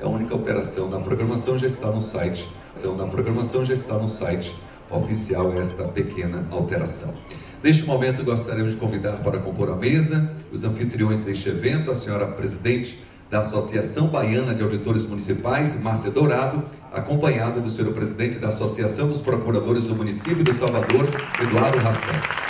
É a única alteração na programação, já está no site. Oficial esta pequena alteração. Neste momento gostaríamos de convidar para compor a mesa os anfitriões deste evento, a senhora presidente da Associação Baiana de Auditores Municipais, Márcia Dourado, acompanhada do senhor presidente da Associação dos Procuradores do Município de Salvador, Eduardo Rassel.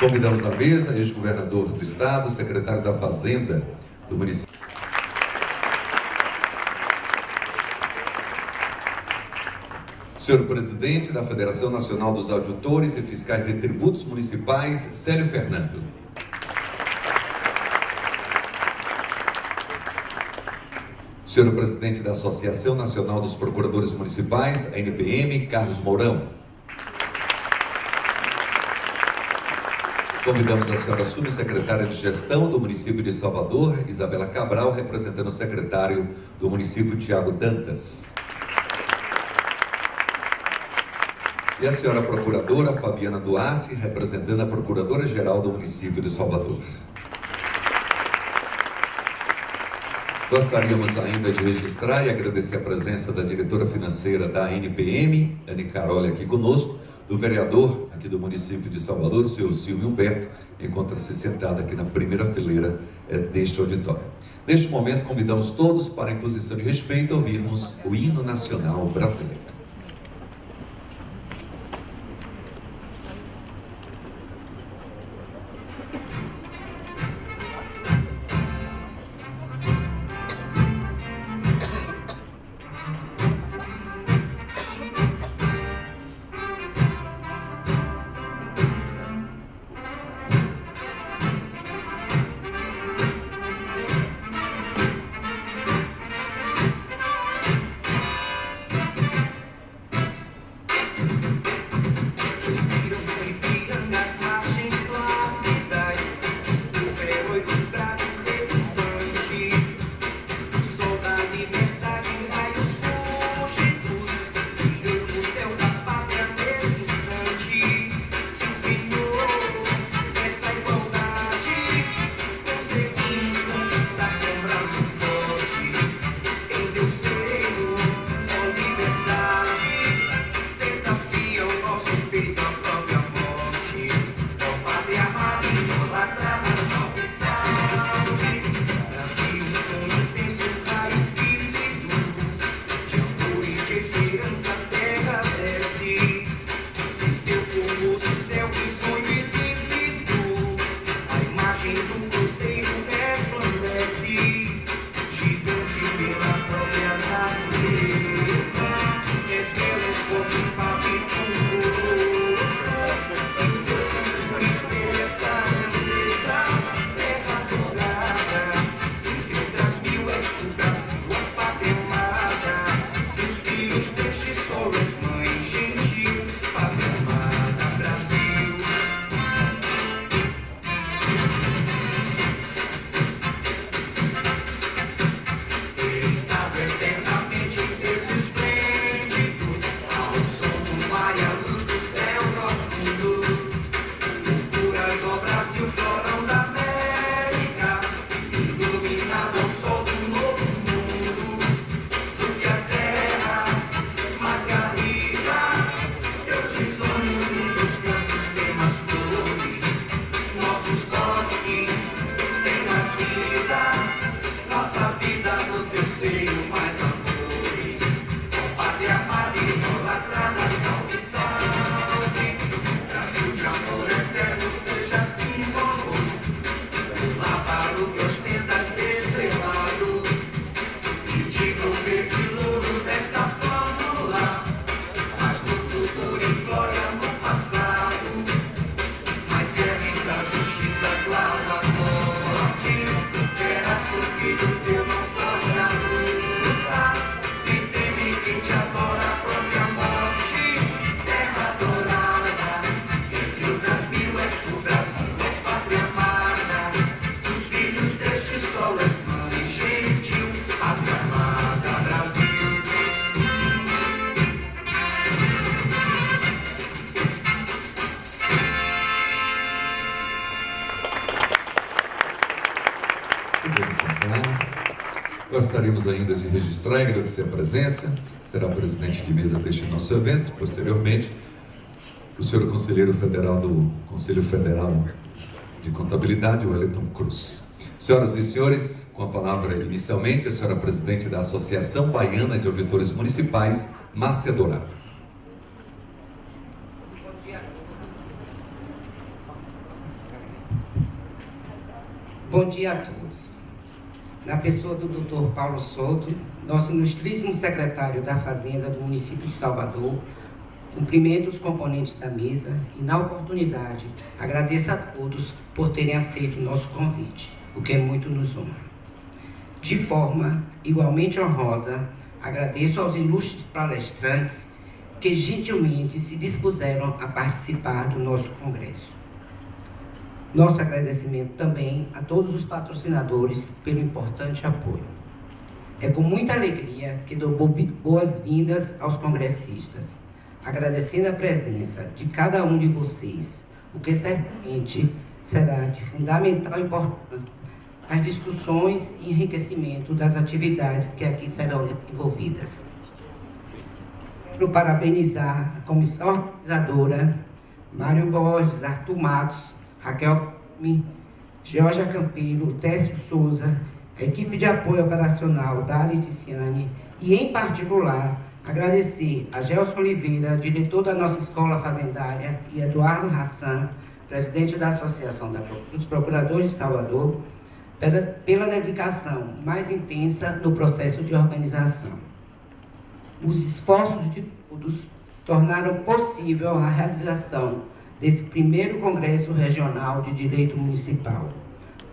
Convidamos à mesa ex-governador do estado, secretário da Fazenda do município. Senhor presidente da Federação Nacional dos Auditores e Fiscais de Tributos Municipais, Célio Fernando. Senhor presidente da Associação Nacional dos Procuradores Municipais, a NPM, Carlos Mourão. Convidamos a senhora subsecretária de Gestão do município de Salvador, Isabela Cabral, representando o secretário do município, Tiago Dantas. E a senhora procuradora Fabiana Duarte, representando a Procuradora-Geral do município de Salvador. Gostaríamos ainda de registrar e agradecer a presença da diretora financeira da NPM, Anne Caroli, aqui conosco, do vereador aqui do município de Salvador, o senhor Silvio Humberto, encontra-se sentado aqui na primeira fileira deste auditório. Neste momento, convidamos todos para, em posição de respeito, ouvirmos o hino nacional brasileiro. Gostaríamos ainda de registrar e agradecer a presença. Será presidente de mesa deste nosso evento, posteriormente, o senhor conselheiro federal do Conselho Federal de Contabilidade, Wellington Cruz. Senhoras e senhores, com a palavra inicialmente, a senhora presidente da Associação Baiana de Auditores Municipais, Márcia Dourado. Bom dia a todos. Na pessoa do Dr. Paulo Souto, nosso ilustríssimo secretário da Fazenda do município de Salvador, cumprimento os componentes da mesa e, na oportunidade, agradeço a todos por terem aceito o nosso convite, o que é muito nos honra. De forma igualmente honrosa, agradeço aos ilustres palestrantes que gentilmente se dispuseram a participar do nosso congresso. Nosso agradecimento também a todos os patrocinadores pelo importante apoio. É com muita alegria que dou boas-vindas aos congressistas, agradecendo a presença de cada um de vocês, o que certamente será de fundamental importância nas discussões e enriquecimento das atividades que aqui serão envolvidas. Quero parabenizar a comissão organizadora, Mário Borges, Arthur Matos, Raquel Fumi, Georgia Campelo, Técio Souza, a equipe de apoio operacional da Leticiane e, em particular, agradecer a Gelson Oliveira, diretor da nossa escola fazendária, e Eduardo Hassan, presidente da Associação dos Procuradores de Salvador, pela dedicação mais intensa no processo de organização. Os esforços de todos tornaram possível a realização desse primeiro Congresso Regional de Direito Municipal,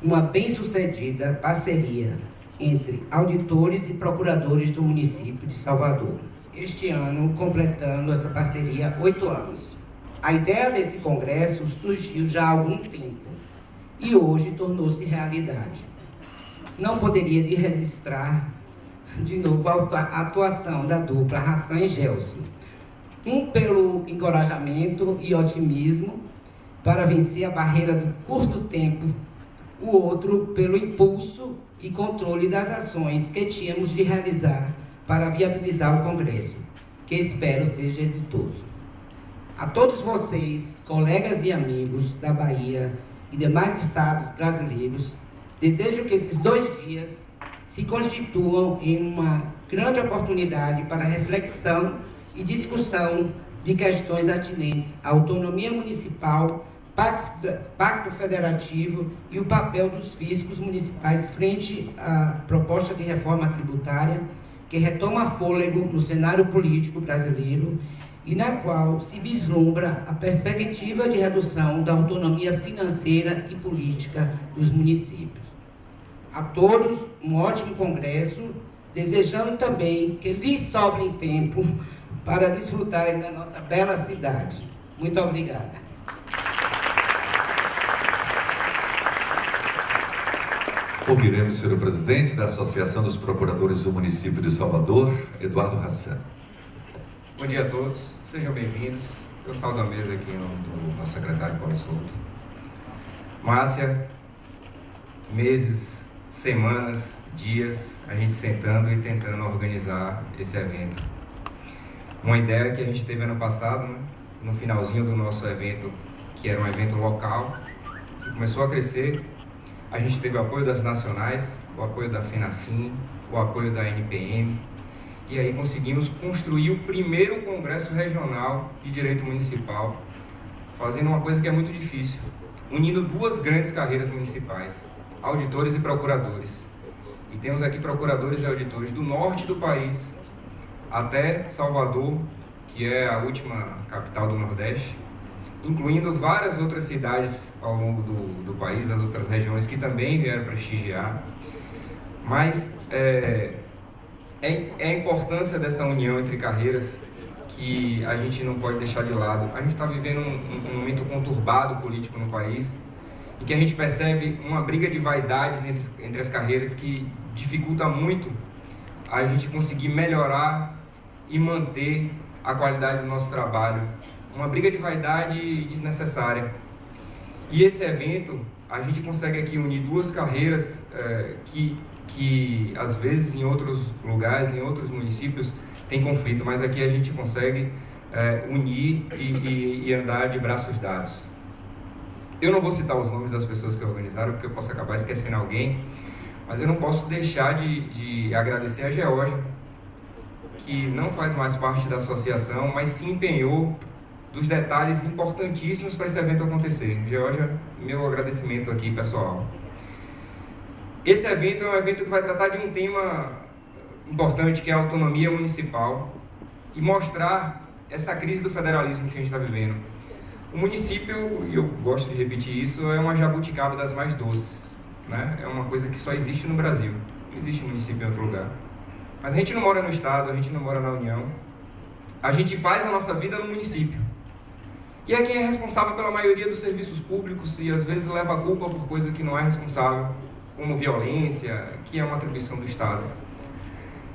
uma bem-sucedida parceria entre auditores e procuradores do município de Salvador. Este ano, completando essa parceria 8 anos. A ideia desse congresso surgiu já há algum tempo e hoje tornou-se realidade. Não poderia de registrar de novo a atuação da dupla Hassan e Gelson, um pelo encorajamento e otimismo para vencer a barreira do curto tempo, o outro pelo impulso e controle das ações que tínhamos de realizar para viabilizar o Congresso, que espero seja exitoso. A todos vocês, colegas e amigos da Bahia e demais estados brasileiros, desejo que esses 2 dias se constituam em uma grande oportunidade para reflexão e discussão de questões atinentes à autonomia municipal, pacto federativo e o papel dos fiscos municipais frente à proposta de reforma tributária que retoma fôlego no cenário político brasileiro e na qual se vislumbra a perspectiva de redução da autonomia financeira e política dos municípios. A todos um ótimo congresso, desejando também que lhes sobre tempo para desfrutarem da nossa bela cidade. Muito obrigada. Ouviremos, senhor presidente da Associação dos Procuradores do Município de Salvador, Eduardo Hassan. Bom dia a todos, sejam bem-vindos. Eu saúdo a mesa aqui em nome do nosso secretário Paulo Souto. Márcia, meses, semanas, dias, a gente sentando e tentando organizar esse evento. Uma ideia que a gente teve ano passado, né, no finalzinho do nosso evento, que era um evento local, que começou a crescer. A gente teve o apoio das nacionais, o apoio da FENAFIN, o apoio da NPM, e aí conseguimos construir o primeiro Congresso Regional de Direito Municipal, fazendo uma coisa que é muito difícil, unindo 2 grandes carreiras municipais, auditores e procuradores. E temos aqui procuradores e auditores do norte do país até Salvador, que é a última capital do Nordeste, incluindo várias outras cidades ao longo do país, das outras regiões que também vieram prestigiar. Mas é a importância dessa união entre carreiras que a gente não pode deixar de lado. A gente está vivendo um momento conturbado político no país, em que a gente percebe uma briga de vaidades entre as carreiras que dificulta muito a gente conseguir melhorar e manter a qualidade do nosso trabalho. Uma briga de vaidade desnecessária. E esse evento, a gente consegue aqui unir duas carreiras que às vezes em outros lugares, em outros municípios, tem conflito, mas aqui a gente consegue unir e andar de braços dados. Eu não vou citar os nomes das pessoas que organizaram, porque eu posso acabar esquecendo alguém, mas eu não posso deixar de agradecer a Geórgia, que não faz mais parte da associação, mas se empenhou dos detalhes importantíssimos para esse evento acontecer. Geórgia, meu agradecimento aqui, pessoal. Esse evento é um evento que vai tratar de um tema importante, que é a autonomia municipal, e mostrar essa crise do federalismo que a gente está vivendo. O município, e eu gosto de repetir isso, é uma jabuticaba das mais doces, né? É uma coisa que só existe no Brasil, não existe município em outro lugar. Mas a gente não mora no Estado, a gente não mora na União, a gente faz a nossa vida no município. E é quem é responsável pela maioria dos serviços públicos e às vezes leva a culpa por coisa que não é responsável, como violência, que é uma atribuição do Estado.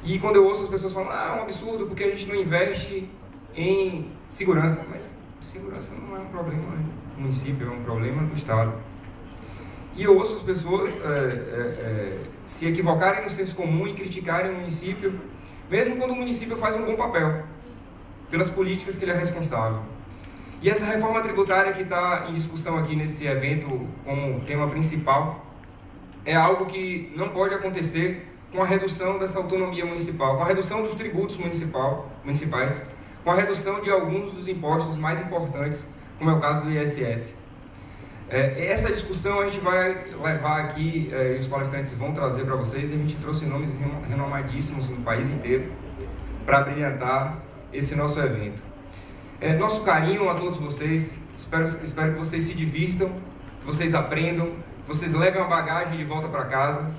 E quando eu ouço as pessoas falando, é um absurdo porque a gente não investe em segurança, mas segurança não é um problema do município, é um problema do Estado. E eu ouço as pessoas se equivocarem no senso comum e criticarem o município, mesmo quando o município faz um bom papel, pelas políticas que ele é responsável. E essa reforma tributária que está em discussão aqui nesse evento como tema principal, é algo que não pode acontecer com a redução dessa autonomia municipal, com a redução dos tributos municipais, com a redução de alguns dos impostos mais importantes, como é o caso do ISS. Essa discussão a gente vai levar aqui, e os palestrantes vão trazer para vocês, e a gente trouxe nomes renomadíssimos no país inteiro para brilhantar esse nosso evento. Nosso carinho a todos vocês, espero que vocês se divirtam, que vocês aprendam, que vocês levem a bagagem de volta para casa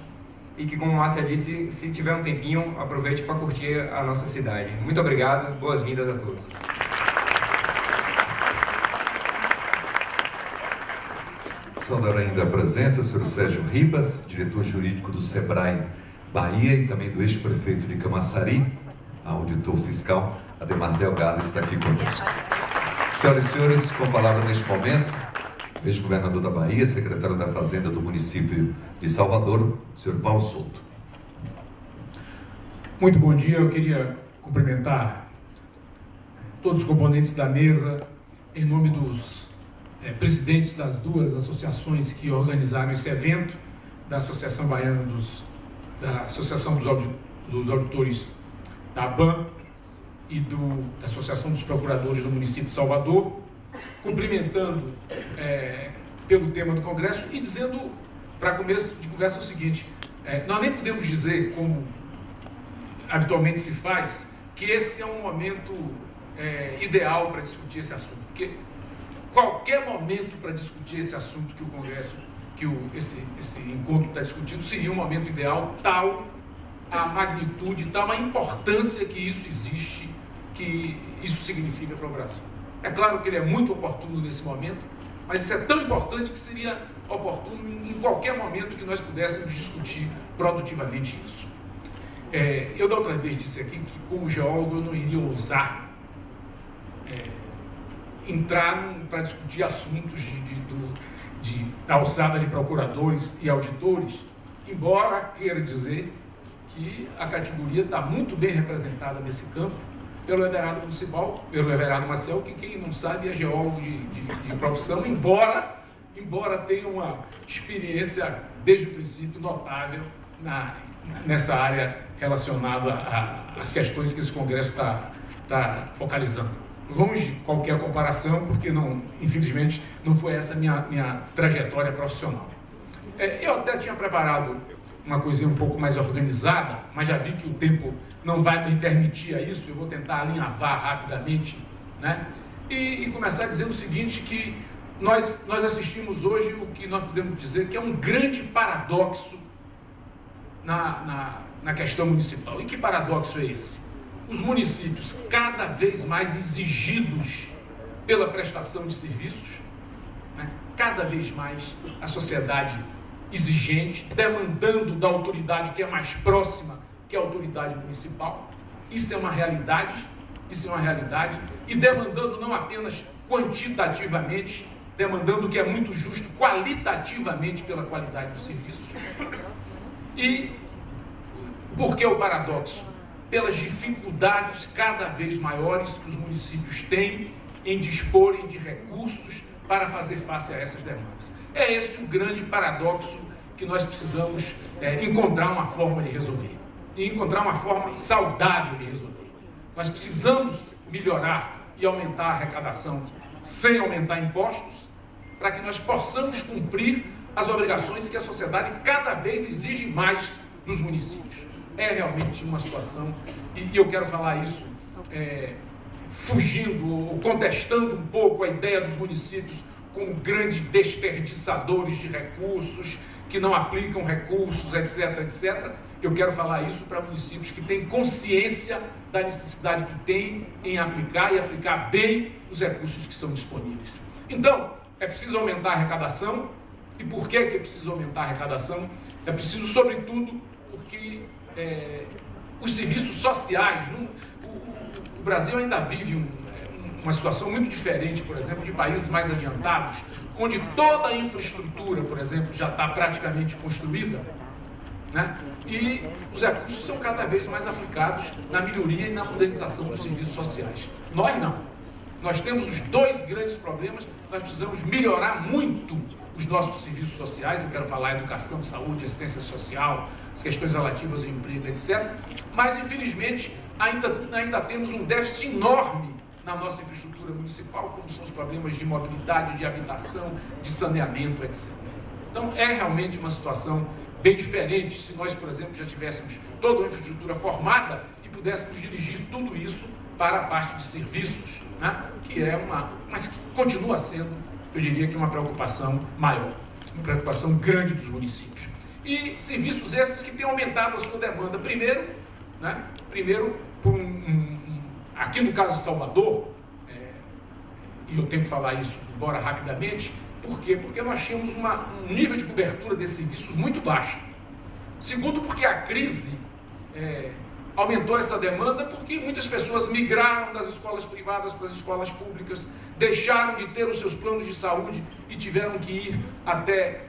e que, como a Márcia disse, se tiver um tempinho, aproveite para curtir a nossa cidade. Muito obrigado, boas-vindas a todos. Saudar ainda a presença do senhor Sérgio Ribas, diretor jurídico do SEBRAE Bahia e também do ex-prefeito de Camaçari, a auditor fiscal, Ademar Delgado, está aqui conosco. Senhoras e senhores, com a palavra neste momento, ex-governador da Bahia, secretário da Fazenda do município de Salvador, senhor Paulo Souto. Muito bom dia, eu queria cumprimentar todos os componentes da mesa, em nome dos presidentes das duas associações que organizaram esse evento, da Associação Baiana da Associação dos Auditores da ABAN e da Associação dos Procuradores do município de Salvador, cumprimentando pelo tema do Congresso e dizendo, para começo de conversa, o seguinte: nós nem podemos dizer, como habitualmente se faz, que esse é um momento ideal para discutir esse assunto, porque qualquer momento para discutir esse assunto que o Congresso, esse encontro está discutindo, seria um momento ideal, tal a magnitude, tal a importância que isso existe, que isso significa para o Brasil. É claro que ele é muito oportuno nesse momento, mas isso é tão importante que seria oportuno em qualquer momento que nós pudéssemos discutir produtivamente isso. Eu da outra vez disse aqui que, como geólogo, eu não iria ousar entrar para discutir assuntos de alçada de procuradores e auditores, embora queira dizer que a categoria está muito bem representada nesse campo pelo Everardo Municipal, pelo Everardo Maciel, que, quem não sabe, é geólogo de profissão, embora tenha uma experiência desde o princípio notável nessa área relacionada às questões que esse Congresso está focalizando. Longe de qualquer comparação, porque infelizmente não foi essa minha trajetória profissional. Eu até tinha preparado uma coisinha um pouco mais organizada, mas já vi que o tempo não vai me permitir isso, eu vou tentar alinhavar rapidamente, né? E começar dizendo o seguinte, que nós assistimos hoje o que nós podemos dizer que é um grande paradoxo na questão municipal. E que paradoxo é esse? Os municípios cada vez mais exigidos pela prestação de serviços, né? Cada vez mais a sociedade exigente, demandando da autoridade que é mais próxima, que é a autoridade municipal. Isso é uma realidade, e demandando não apenas quantitativamente, demandando o que é muito justo qualitativamente pela qualidade dos serviços. E por que o paradoxo? Pelas dificuldades cada vez maiores que os municípios têm em disporem de recursos para fazer face a essas demandas. É esse o grande paradoxo que nós precisamos encontrar uma forma de resolver. E encontrar uma forma saudável de resolver. Nós precisamos melhorar e aumentar a arrecadação sem aumentar impostos, para que nós possamos cumprir as obrigações que a sociedade cada vez exige mais dos municípios. É realmente uma situação, e eu quero falar isso fugindo ou contestando um pouco a ideia dos municípios como grandes desperdiçadores de recursos, que não aplicam recursos, etc, etc. Eu quero falar isso para municípios que têm consciência da necessidade que têm em aplicar e aplicar bem os recursos que são disponíveis. Então, é preciso aumentar a arrecadação. E por que é preciso aumentar a arrecadação? É preciso, sobretudo, porque os serviços sociais... O Brasil ainda vive uma situação muito diferente, por exemplo, de países mais adiantados, onde toda a infraestrutura, por exemplo, já está praticamente construída, né? E os recursos são cada vez mais aplicados na melhoria e na modernização dos serviços sociais. Nós não. Nós temos os dois grandes problemas. Nós precisamos melhorar muito os nossos serviços sociais. Eu quero falar educação, saúde, assistência social, as questões relativas ao emprego, etc. Mas, infelizmente, ainda temos um déficit enorme na nossa infraestrutura municipal, como são os problemas de mobilidade, de habitação, de saneamento, etc. Então, é realmente uma situação bem diferente se nós, por exemplo, já tivéssemos toda uma infraestrutura formada e pudéssemos dirigir tudo isso para a parte de serviços, né? Mas que continua sendo, eu diria que uma preocupação maior, uma preocupação grande dos municípios. E serviços esses que têm aumentado a sua demanda. Primeiro, aqui no caso de Salvador, e eu tenho que falar isso, embora rapidamente, por quê? Porque nós tínhamos um nível de cobertura desses serviços muito baixo. Segundo, porque a crise aumentou essa demanda, porque muitas pessoas migraram das escolas privadas para as escolas públicas, deixaram de ter os seus planos de saúde e tiveram que ir até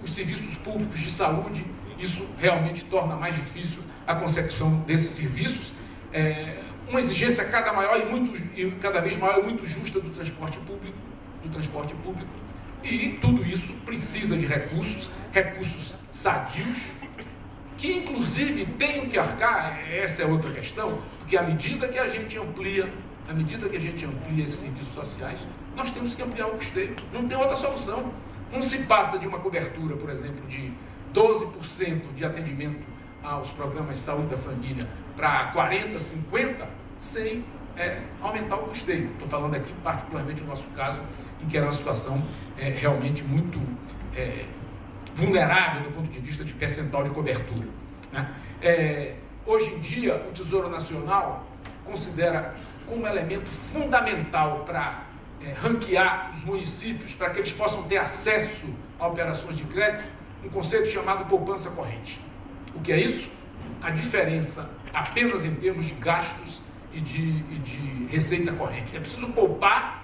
os serviços públicos de saúde. Isso realmente torna mais difícil a consecução desses serviços. Uma exigência cada vez maior e muito justa do transporte público, e tudo isso precisa de recursos sadios, que inclusive tenham que arcar. Essa é outra questão, porque à medida que a gente amplia esses serviços sociais, nós temos que ampliar o custeio. Não tem outra solução. Não se passa de uma cobertura, por exemplo, de 12% de atendimento aos programas de saúde da família para 40%, 50%, sem aumentar o custeio. Estou falando aqui particularmente no nosso caso, em que era uma situação realmente muito vulnerável do ponto de vista de percentual de cobertura, né? Hoje em dia, o Tesouro Nacional considera como elemento fundamental para ranquear os municípios, para que eles possam ter acesso a operações de crédito, um conceito chamado poupança corrente. O que é isso? A diferença apenas em termos de gastos e de receita corrente. É preciso poupar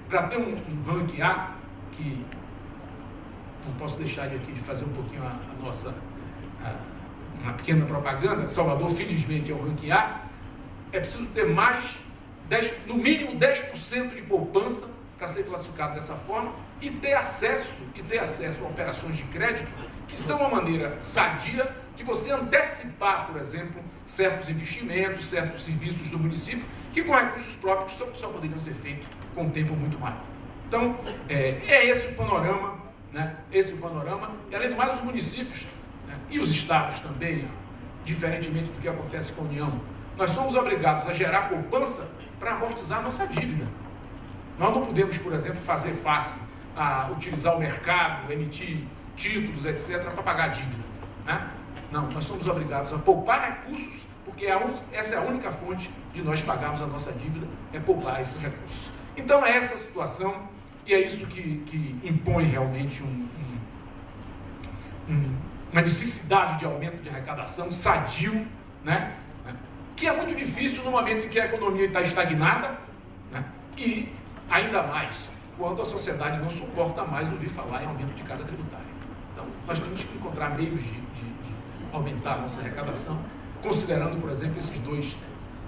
para ter um ranquear que não posso deixar de fazer um pouquinho uma pequena propaganda. Salvador, felizmente, é o ranquear. É preciso ter no mínimo 10% de poupança para ser classificado dessa forma e ter acesso a operações de crédito que são uma maneira sadia de você antecipar, por exemplo, certos investimentos, certos serviços do município que com recursos próprios só poderiam ser feitos com um tempo muito maior. Então, é esse o panorama, né? Esse o panorama, e além do mais os municípios, né? E os estados também, diferentemente do que acontece com a União, nós somos obrigados a gerar poupança para amortizar a nossa dívida. Nós não podemos, por exemplo, fazer face a utilizar o mercado, emitir títulos, etc., para pagar a dívida, né? Não, nós somos obrigados a poupar recursos, porque essa é a única fonte de nós pagarmos a nossa dívida, é poupar esses recursos. Então é essa a situação, e é isso que impõe realmente uma necessidade de aumento de arrecadação sadio, né? Que é muito difícil no momento em que a economia está estagnada, né? E ainda mais quando a sociedade não suporta mais ouvir falar em aumento de carga tributária. Então, nós temos que encontrar meios de aumentar a nossa arrecadação, considerando, por exemplo, esses dois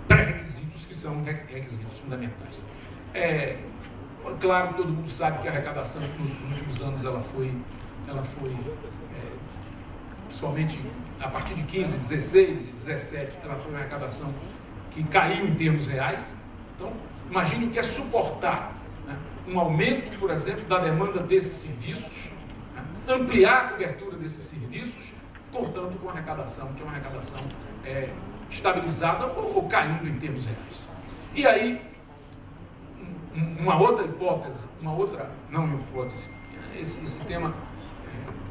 pré-requisitos que são requisitos fundamentais. Claro que todo mundo sabe que a arrecadação nos últimos anos ela foi principalmente a partir de 15, 16, 17, ela foi uma arrecadação que caiu em termos reais. Então, imagine o que é suportar, né, um aumento, por exemplo, da demanda desses serviços, né, ampliar a cobertura desses serviços, contando com a arrecadação, que é uma arrecadação estabilizada ou caindo em termos reais. E aí, uma outra hipótese, esse tema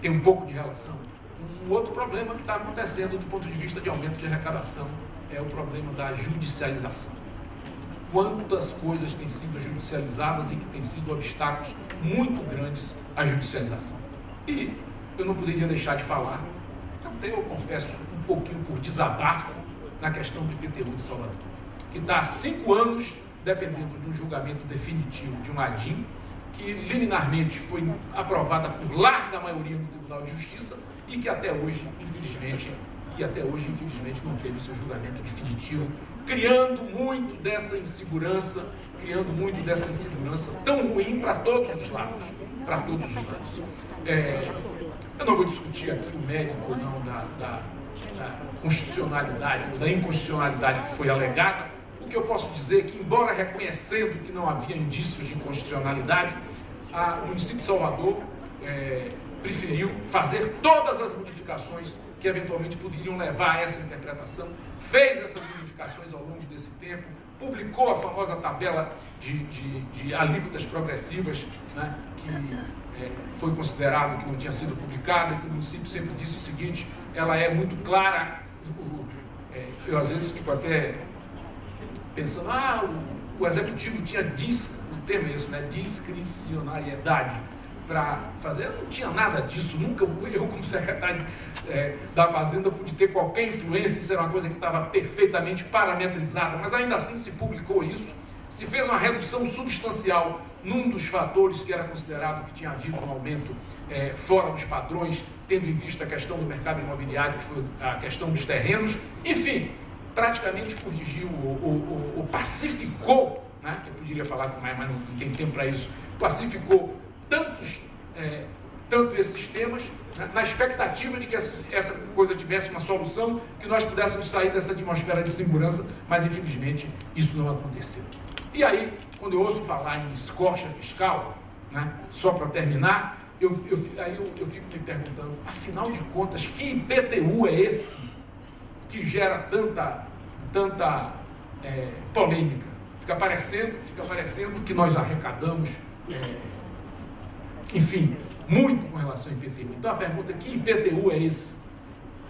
tem um pouco de relação. Um outro problema que está acontecendo do ponto de vista de aumento de arrecadação é o problema da judicialização. Quantas coisas têm sido judicializadas e que têm sido obstáculos muito grandes à judicialização. E eu não poderia deixar de falar, até eu confesso um pouquinho por desabafo, na questão do IPTU de Salvador, que está há 5 anos dependendo de um julgamento definitivo de uma ADIM, que liminarmente foi aprovada por larga maioria no Tribunal de Justiça e que até hoje, infelizmente, não teve o seu julgamento definitivo, criando muito dessa insegurança tão ruim para todos os lados. Eu não vou discutir aqui o mérito ou não da constitucionalidade ou da inconstitucionalidade que foi alegada. O que eu posso dizer é que, embora reconhecendo que não havia indícios de inconstitucionalidade, o município de Salvador preferiu fazer todas as modificações que eventualmente poderiam levar a essa interpretação, fez essas modificações ao longo desse tempo, publicou a famosa tabela de alíquotas progressivas, né, que foi considerado que não tinha sido publicada, e que o município sempre disse o seguinte: ela é muito clara. Eu às vezes fico até pensando, o executivo tinha o termo é isso, né, discricionariedade para fazer. Não tinha nada disso, nunca eu, como secretário da Fazenda, pude ter qualquer influência. Isso era uma coisa que estava perfeitamente parametrizada, mas ainda assim se publicou isso, se fez uma redução substancial num dos fatores que era considerado que tinha havido um aumento fora dos padrões, tendo em vista a questão do mercado imobiliário, que foi a questão dos terrenos. Enfim, praticamente corrigiu ou pacificou, né, que eu poderia falar mais, mas não tem tempo para isso, pacificou tanto esses temas, né, na expectativa de que essa coisa tivesse uma solução, que nós pudéssemos sair dessa atmosfera de segurança, mas infelizmente isso não aconteceu. E aí, quando eu ouço falar em escorcha fiscal, né, só para terminar, eu fico me perguntando, afinal de contas, que IPTU é esse que gera tanta polêmica? Fica parecendo que nós arrecadamos, enfim, muito com relação ao IPTU. Então a pergunta é: que IPTU é esse?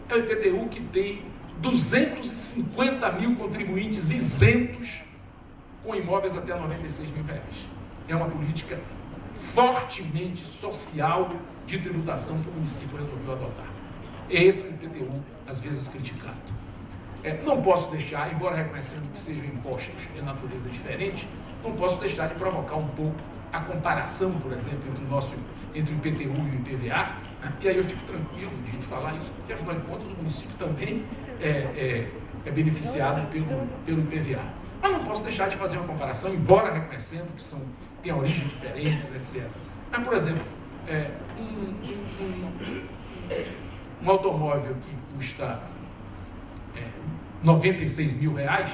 É o IPTU que tem 250 mil contribuintes isentos com imóveis até 96 mil reais. É uma política fortemente social de tributação que o município resolveu adotar. Esse é o IPTU, às vezes criticado. Não posso deixar, embora reconhecendo que sejam impostos de natureza diferente, não posso deixar de provocar um pouco a comparação, por exemplo, entre o IPTU e o IPVA, né? E aí eu fico tranquilo de falar isso, porque afinal de contas o município também é beneficiado pelo IPVA. Mas não posso deixar de fazer uma comparação, embora reconhecendo que têm origens diferentes, etc. Mas, por exemplo, um automóvel que custa 96 mil reais,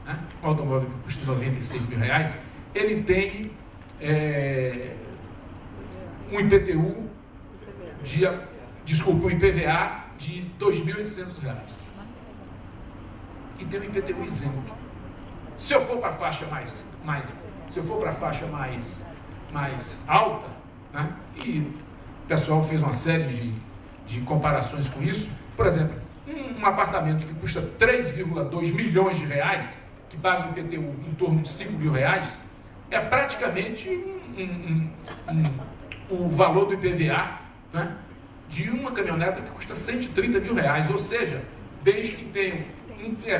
né? Um automóvel que custa 96 mil reais, ele tem um IPTU um IPVA de R$ 2.800 e tem um IPTU isento. Se eu for para a faixa mais alta, né? E o pessoal fez uma série de comparações com isso. Por exemplo, um apartamento que custa 3,2 milhões de reais, que paga um IPTU em torno de 5 mil reais, é praticamente o valor do IPVA, né, de uma caminhoneta que custa 130 mil reais. Ou seja, bens que tenham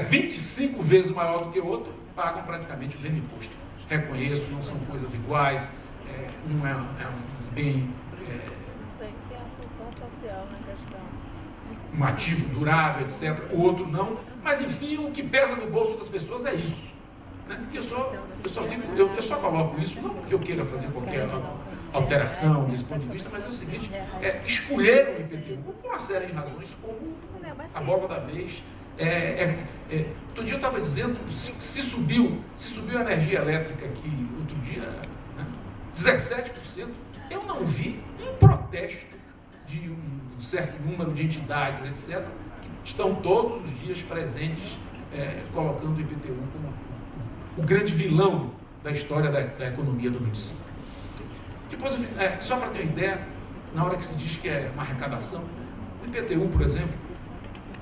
25 vezes maior do que o outro, pagam praticamente o mesmo imposto. reconheço, não são coisas iguais, um é um bem, um ativo durável, etc., o outro não, mas enfim, o que pesa no bolso das pessoas é isso, né? Porque eu só coloco isso não porque eu queira fazer qualquer alteração desse ponto de vista, mas é o seguinte, escolheram o IPTU por uma série de razões, como a bola da vez. Outro dia eu estava dizendo, se subiu a energia elétrica aqui, outro dia, né, 17%, eu não vi um protesto de um certo número de entidades, etc., que estão todos os dias presentes, colocando o IPTU como o grande vilão da história da economia do município. Depois, só para ter uma ideia, na hora que se diz que é uma arrecadação, o IPTU, por exemplo,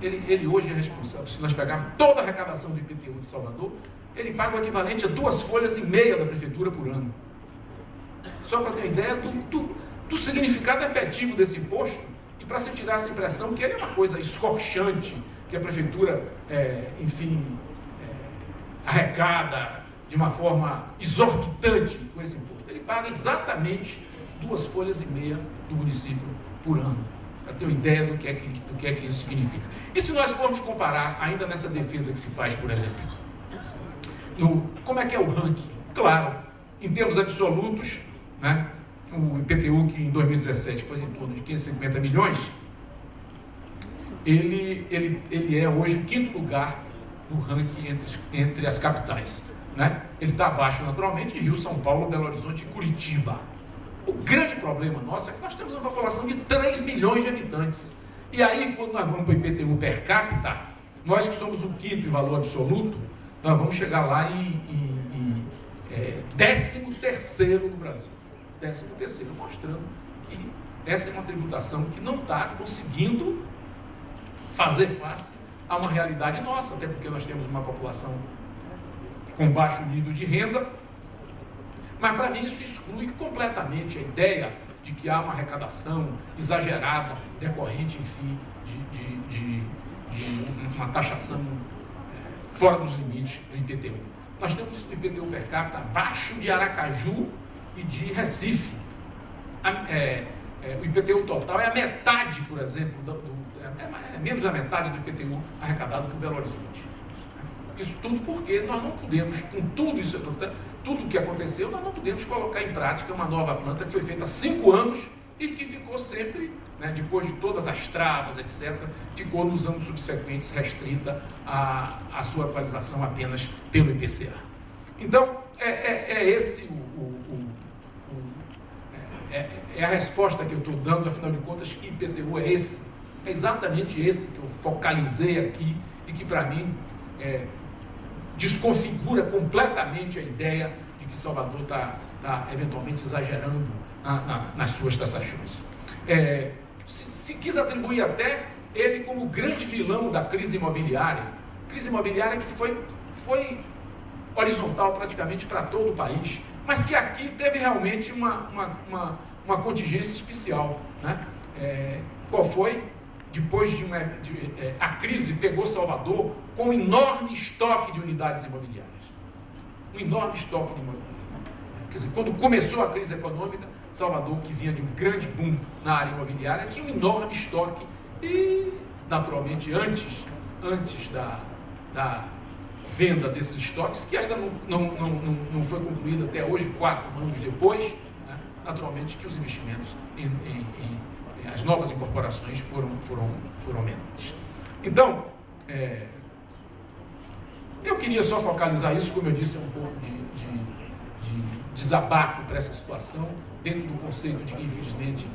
ele hoje é responsável, se nós pegarmos toda a arrecadação do IPTU de Salvador, ele paga o equivalente a 2,5 folhas da prefeitura por ano. Só para ter uma ideia do significado efetivo desse imposto, e para se tirar essa impressão que ele é uma coisa escorchante, que a prefeitura, arrecada de uma forma exorbitante com esse imposto. Ele paga exatamente 2,5 folhas do município por ano, para ter uma ideia do que é que isso significa. E se nós formos comparar, ainda nessa defesa que se faz, por exemplo, como é que é o ranking? Claro, em termos absolutos, né, o IPTU, que em 2017 foi em torno de 550 milhões, ele é hoje o 5º lugar no ranking entre as capitais, né? Ele está abaixo, naturalmente, de Rio, São Paulo, Belo Horizonte e Curitiba. O grande problema nosso é que nós temos uma população de 3 milhões de habitantes. E aí, quando nós vamos para o IPTU per capita, nós que somos o 5º em valor absoluto, nós vamos chegar lá em 13º no Brasil. 13º, mostrando que essa é uma tributação que não está conseguindo fazer face a uma realidade nossa, até porque nós temos uma população com baixo nível de renda, mas para mim isso exclui completamente a ideia de que há uma arrecadação exagerada, decorrente, enfim, de uma taxação fora dos limites do IPTU. Nós temos o IPTU per capita abaixo de Aracaju e de Recife. O IPTU total é a metade, por exemplo, é menos da metade do IPTU arrecadado por Belo Horizonte. Isso tudo porque nós não podemos, com tudo que aconteceu, nós não podemos colocar em prática uma nova planta que foi feita há 5 anos e que ficou sempre, né, depois de todas as travas, etc., ficou nos anos subsequentes restrita à sua atualização apenas pelo IPCA. Então, esse a resposta que eu estou dando, afinal de contas, que IPTU é esse. É exatamente esse que eu focalizei aqui e que, para mim, desconfigura completamente a ideia de que Salvador está eventualmente exagerando nas suas taxações. Se quis atribuir até ele como o grande vilão da crise imobiliária que foi horizontal praticamente para todo o país, mas que aqui teve realmente uma contingência especial, né? Qual foi? Depois a crise pegou Salvador com um enorme estoque de unidades imobiliárias. Um enorme estoque de imobiliárias. Quer dizer, quando começou a crise econômica, Salvador, que vinha de um grande boom na área imobiliária, tinha um enorme estoque e, naturalmente, antes da venda desses estoques, que ainda não foi concluída até hoje, 4 anos depois, né, naturalmente que os investimentos as novas incorporações foram menores. Então, eu queria só focalizar isso, como eu disse, um pouco de desabafo para essa situação, dentro do conceito de que, infelizmente,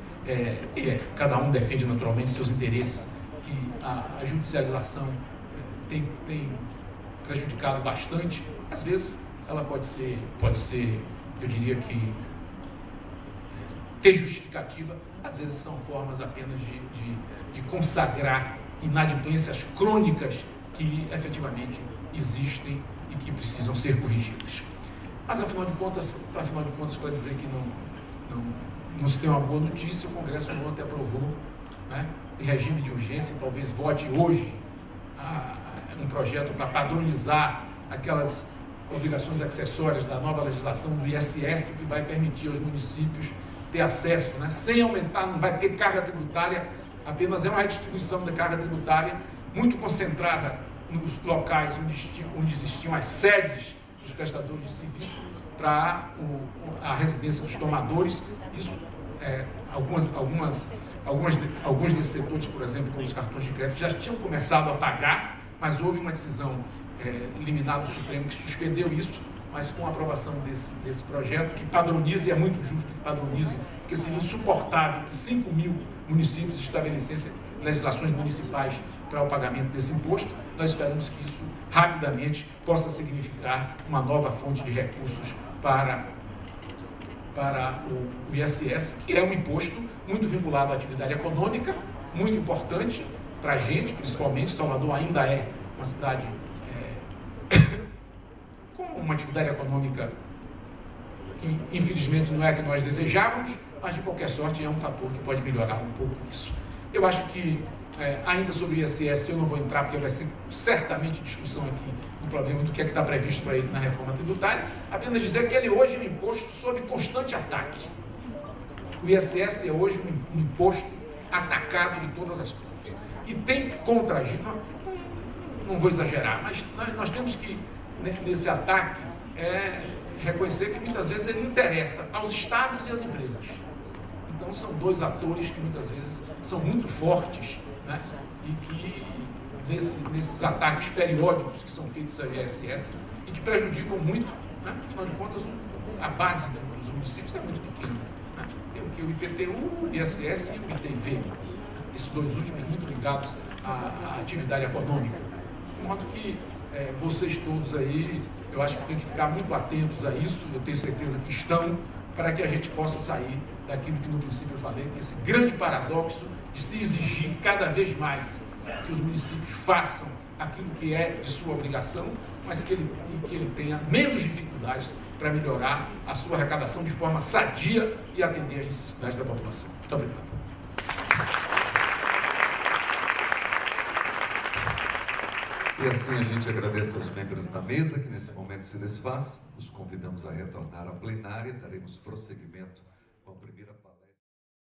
cada um defende naturalmente seus interesses, que a judicialização tem prejudicado bastante. Às vezes, ela pode ser, eu diria que, ter justificativa. Às vezes são formas apenas de consagrar inadimplências crônicas que efetivamente existem e que precisam ser corrigidas. Mas, afinal de contas, para dizer que não se tem uma boa notícia, o Congresso ontem aprovou, né, em regime de urgência, talvez vote hoje um projeto para padronizar aquelas obrigações acessórias da nova legislação do ISS, que vai permitir aos municípios ter acesso, né, sem aumentar, não vai ter carga tributária, apenas é uma redistribuição da carga tributária muito concentrada nos locais onde existiam as sedes dos prestadores de serviço para a residência dos tomadores. Isso, alguns desses setores, por exemplo, como os cartões de crédito, já tinham começado a pagar, mas houve uma decisão liminar do Supremo que suspendeu isso, mas com a aprovação desse projeto, que padroniza, e é muito justo que padronize, porque seria insuportável que 5 mil municípios estabelecessem legislações municipais para o pagamento desse imposto. Nós esperamos que isso rapidamente possa significar uma nova fonte de recursos para o ISS, que é um imposto muito vinculado à atividade econômica, muito importante para a gente, principalmente. Salvador ainda é uma cidade com uma atividade econômica que, infelizmente, não é a que nós desejávamos, mas, de qualquer sorte, é um fator que pode melhorar um pouco isso. Eu acho que, ainda sobre o ISS, eu não vou entrar, porque vai ser certamente discussão aqui no problema do que é que está previsto para ele na reforma tributária, apenas dizer que ele hoje é um imposto sob constante ataque. O ISS é hoje um imposto atacado de todas as formas. E tem contra a gente, não vou exagerar, mas nós temos que, nesse ataque, reconhecer que muitas vezes ele interessa aos estados e às empresas. Então são dois atores que muitas vezes são muito fortes, né? E que nesses ataques periódicos que são feitos ao ISS e que prejudicam muito, né? Afinal de contas, a base dos municípios é muito pequena, né? Tem o que? O IPTU, o ISS e o ITV, né? Esses dois últimos muito ligados à atividade econômica. De modo que vocês todos aí, eu acho que tem que ficar muito atentos a isso, eu tenho certeza que estão, para que a gente possa sair daquilo que no princípio eu falei, que esse grande paradoxo de se exigir cada vez mais que os municípios façam aquilo que é de sua obrigação, mas que ele tenha menos dificuldades para melhorar a sua arrecadação de forma sadia e atender às necessidades da população. Muito obrigado. E assim a gente agradece aos membros da mesa que nesse momento se desfaz. Os convidamos a retornar à plenária. Daremos prosseguimento com a primeira palavra.